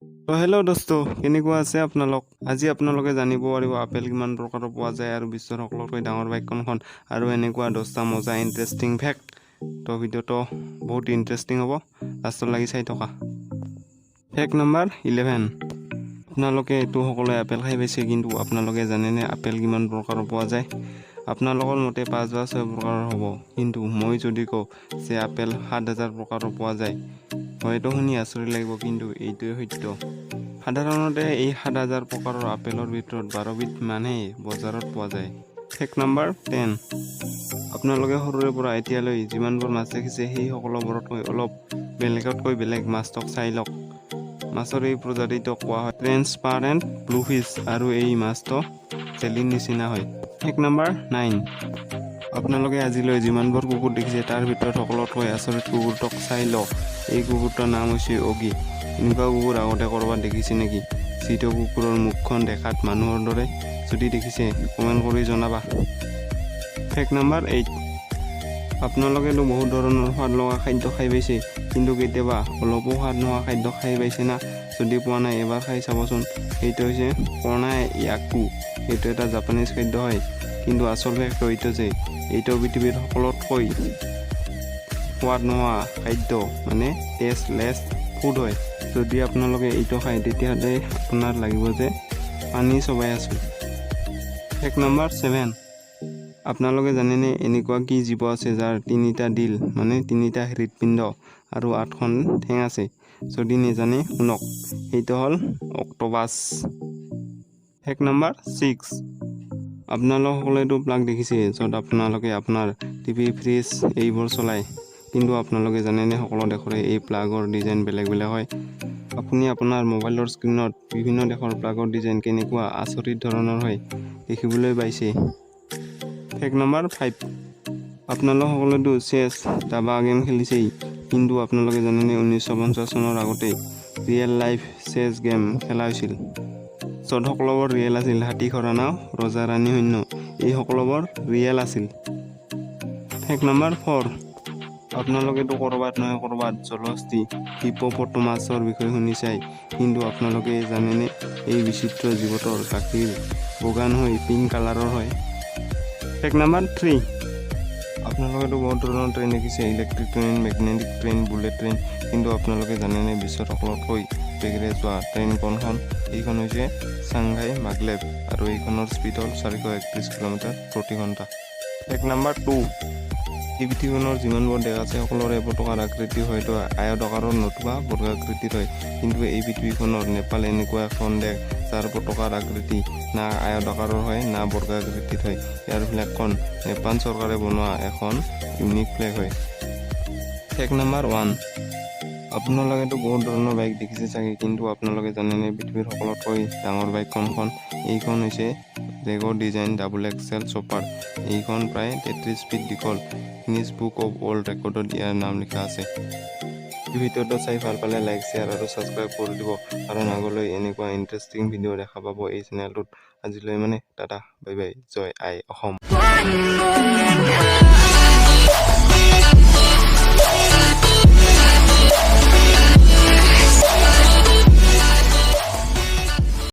তো হেল্ল' দোস্ত, কেনেকুৱা আছে আপোনালোক? আজি আপোনালোকে জানিব পাৰিব আপেল কিমান প্ৰকাৰৰ পোৱা যায় আৰু বিশ্বৰ সকলোতকৈ ডাঙৰ বাইক কোনখন, আৰু এনেকুৱা 10টা মজা ইণ্টাৰেষ্টিং ফেক্ট। তো ভিডিঅ'টো বহুত ইণ্টাৰেষ্টিং হ'ব, লাষ্টলৈকে চাই থকা। Fact number 11। আপোনালোকে এইটো সকলোৱে আপেল খাই পাইছে, কিন্তু আপোনালোকে জানেনে আপেল কিমান প্ৰকাৰৰ পোৱা যায়? আপোনালোকৰ মতে 5 বা 6 প্ৰকাৰৰ হ'ব, কিন্তু মই যদি কওঁ যে আপেল 7,000 প্ৰকাৰৰ পোৱা যায়, হয়তো শুনি আচৰিত লাগিব, কিন্তু এইটোৱে সত্য। সাধাৰণতে এই 7,000 প্ৰকাৰৰ আপেলৰ ভিতৰত 12বিধ মানহে বজাৰত পোৱা যায়। Fact number 10। আপোনালোকে সৰুৰে পৰা এতিয়ালৈ যিমানবোৰ মাছ দেখিছে সেই সকলোবোৰতকৈ অলপ বেলেগতকৈ বেলেগ মাছটোক চাই লওক। মাছৰ এই প্ৰজাতিটোক কোৱা হয় ট্ৰেন্সপাৰেণ্ট ব্লুফিছ, আৰু এই মাছটো জেলিৰ নিচিনা হয়। Fact number 9। আপোনালোকে আজিলৈ যিমানবোৰ কুকুৰ দেখিছে তাৰ ভিতৰত সকলোতকৈ আচৰিত কুকুৰটোক চাই লওক। এই কুকুৰটোৰ নাম হৈছে অগি। এনেকুৱা কুকুৰ আগতে ক'ৰবাত দেখিছে নেকি, যিটো কুকুৰৰ মুখখন দেখাত মানুহৰ দৰে? যদি দেখিছে কমেণ্ট কৰি জনাবা। Fact number 8। আপোনালোকেতো বহুত ধৰণৰ সোৱাদ লগা খাদ্য খাই পাইছে, কিন্তু কেতিয়াবা অলপো সোৱাদ নোহোৱা খাদ্য খাই পাইছে না? যদি পোৱা নাই এবাৰ খাই চাবচোন। সেইটো হৈছে কৰ্ণাই ইয়াকু। এইটো এটা জাপানীজ খাদ্য হয়, কিন্তু আচল ফেক্ট এইটো যে এইটো পৃথিৱীৰ সকলোতকৈ সোৱাদ নোহোৱা খাদ্য, মানে টেষ্টলেছ ফুড হয়। যদি আপোনালোকে এইটো খায় তেতিয়াহ'লে আপোনাৰ লাগিব যে পানী চবাই আছোঁ। Fact number 7। আপোনালোকে জানেনে এনেকুৱা কি জীৱ আছে যাৰ 3টা দিল, মানে 3টা হৃদপিণ্ড আৰু 8খন ঠেং আছে? যদি নেজানে শুনক, সেইটো হ'ল অক্টোপাছ। Fact number 6। আপোনালোক সকলোৱেতো প্লাগ দেখিছে, য'ত আপোনালোকে আপোনাৰ টিভি, ফ্ৰিজ এইবোৰ চলায়, কিন্তু আপোনালোকে জানেনে সকলো দেশৰে এই প্লাগৰ ডিজাইন বেলেগ বেলেগ হয়? আপুনি আপোনাৰ মোবাইলৰ স্ক্ৰীণত বিভিন্ন দেশৰ প্লাগৰ ডিজাইন কেনেকুৱা আচৰিত ধৰণৰ হয় দেখিবলৈ পাইছে। Fact number 5। আপোনালোক সকলোৱেতো চেছ দাবা গেম খেলিছেই, কিন্তু আপোনালোকে জানেনে 1950 চনৰ আগতে ৰিয়েল লাইফ চেছ গেম খেলা হৈছিল, য'ত সকলোবোৰ ৰিয়েল আছিল? হাতী, ঘোঁৰা, নাও, ৰজা, ৰাণী, সৈন্য, এই সকলোবোৰ ৰিয়েল আছিল। Fact number 4। আপোনালোকেতো ক'ৰবাত নহয় ক'ৰবাত জলহস্তী হিপপ'পটামাছৰ বিষয়ে শুনিছাই, কিন্তু আপোনালোকে জানেনে এই বিচিত্ৰ জীৱটোৰ গাখীৰ বগা নহয়, পিংক কালাৰৰ হয়? Fact number 3। আপোনালোকেতো বহুত ধৰণৰ ট্ৰেইন দেখিছে, electric train, magnetic train, bullet train, কিন্তু আপোনালোকে জানেনে বিশ্বৰ সকলোতকৈ বেগেৰে যোৱা ট্ৰেইন কোনখন? এইখন হৈছে চাংঘাই মাগলেভ, আৰু এইখনৰ স্পীড হ'ল 431 কিলোমিটাৰ প্ৰতি ঘণ্টা। Fact number 2। এই পৃথিৱীখনৰ যিমানবোৰ দেশ আছে সকলোৰে পতাকাৰ আকৃতি হয়তো আয়তাকাৰৰ নতুবা বৰ্গাকৃতিৰ হয়, কিন্তু এই পৃথিৱীখনৰ নেপাল এনেকুৱা এখন দেশ যাৰ পতাকাৰ আকৃতি না আয়তাকাৰৰ হয় না বৰ্গাকৃতিৰ হয়। ইয়াৰ ফ্লেগখন নেপাল চৰকাৰে বনোৱা এখন ইউনিক ফ্লেগ হয়। Fact number 1। আপোনালোকেতো বহুত ধৰণৰ বাইক দেখিছে চাগে, কিন্তু আপোনালোকে জানেনে পৃথিৱীৰ সকলোতকৈ ডাঙৰ বাইক কোনখন? এইখন হৈছে ৰেগৰ ডিজাইন ডাবল এক্সেল চপাৰ। এইখন প্ৰায় 33 ফিট দীঘল। গিনিছ বুক অৱ ৱৰ্ল্ড ৰেকৰ্ডত ইয়াৰ নাম লিখা আছে। এই ভিডিঅ'টো চাই ভাল পালে লাইক, শ্বেয়াৰ আৰু ছাবস্ক্ৰাইব কৰি দিব, কাৰণ আগলৈ এনেকুৱা ইণ্টাৰেষ্টিং ভিডিঅ' দেখা পাব এই চেনেলটোত। আজিলৈ টাটা, বাই বাই, জয় আই অসম।